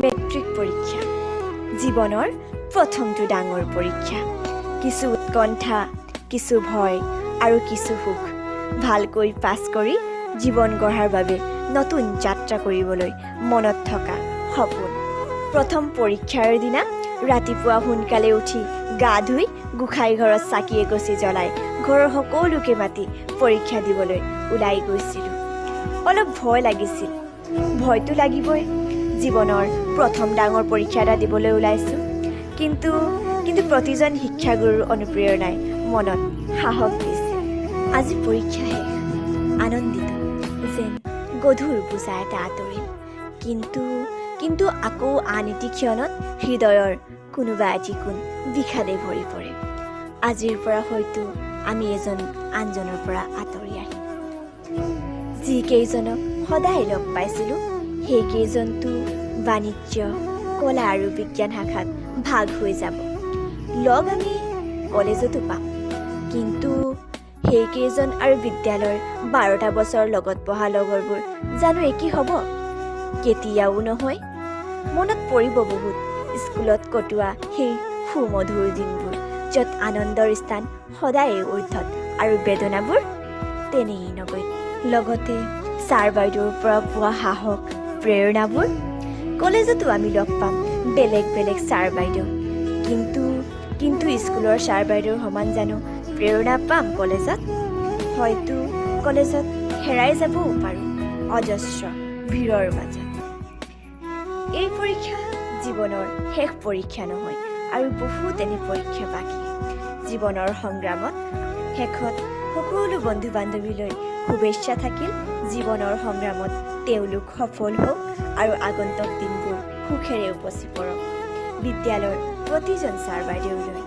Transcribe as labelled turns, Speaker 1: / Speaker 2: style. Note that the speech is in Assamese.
Speaker 1: মেট্ৰিক পৰীক্ষা জীৱনৰ প্ৰথমটো ডাঙৰ পৰীক্ষা। কিছু উৎকণ্ঠা, কিছু ভয় আৰু কিছু সুখ। ভালকৈ পাছ কৰি জীৱন গঢ়াৰ বাবে নতুন যাত্ৰা কৰিবলৈ মনত থকা সপোন। প্ৰথম পৰীক্ষাৰ দিনা ৰাতিপুৱা সোনকালে উঠি গা ধুই গোসাঁই ঘৰত চাকি এগছি জ্বলাই ঘৰৰ সকলোকে মাতি পৰীক্ষা দিবলৈ ওলাই গৈছিলোঁ। অলপ ভয় লাগিছিল, ভয়তো লাগিবই। জীৱনৰ প্ৰথম ডাঙৰ পৰীক্ষা এটা দিবলৈ ওলাইছোঁ। কিন্তু প্ৰতিজন শিক্ষাগুৰুৰ অনুপ্ৰেৰণাই মনত সাহস দিছিল। আজি পৰীক্ষা শেষ, আনন্দিত যেন গধুৰ বোজা এটা আঁতৰিল। কিন্তু আকৌ আন এটি ক্ষণত হৃদয়ৰ কোনোবা এটি কোণ বিষাদে ভৰি পৰে। আজিৰ পৰা হয়তো আমি এজন আনজনৰ পৰা আঁতৰি আহিম। যিকেইজনক সদায় লগ পাইছিলোঁ সেইকেইজনটো বাণিজ্য, কলা আৰু বিজ্ঞান শাখাত ভাগ হৈ যাব। লগ আমি কলেজতো পাম, কিন্তু সেইকেইজন আৰু বিদ্যালয়ৰ 12টা বছৰ লগত পঢ়া লগৰবোৰ জানো একেই হ'ব? কেতিয়াও নহয়। মনত পৰিব বহুত স্কুলত কটোৱা সেই সুমধুৰ দিনবোৰ, য'ত আনন্দৰ স্থান সদায়ে ঊৰ্ধত আৰু বেদনাবোৰ তেনেই নগৈ। লগতে ছাৰ বাইদেউৰ পৰা পোৱা সাহস, প্ৰেৰণাবোৰ। কলেজতো আমি লগ পাম বেলেগ বেলেগ ছাৰ বাইদেউ, কিন্তু স্কুলৰ ছাৰ বাইদেউৰ সমান জানো প্ৰেৰণা পাম কলেজত? হয়তো কলেজত হেৰাই যাবও পাৰোঁ অজস্ৰ ভিৰৰ মাজত। এই পৰীক্ষা জীৱনৰ শেষ পৰীক্ষা নহয়, আৰু বহুত এনে পৰীক্ষা বাকী। জীৱনৰ সংগ্ৰামত শেষত সকলো বন্ধু বান্ধৱীলৈ শুভেচ্ছা থাকিল। জীৱনৰ সংগ্ৰামত তেওঁলোক সফল হওক আৰু আগন্তুক দিনবোৰ সুখেৰে উপচি পৰক। বিদ্যালয়ৰ প্ৰতিজন ছাৰ বাইদেউলৈ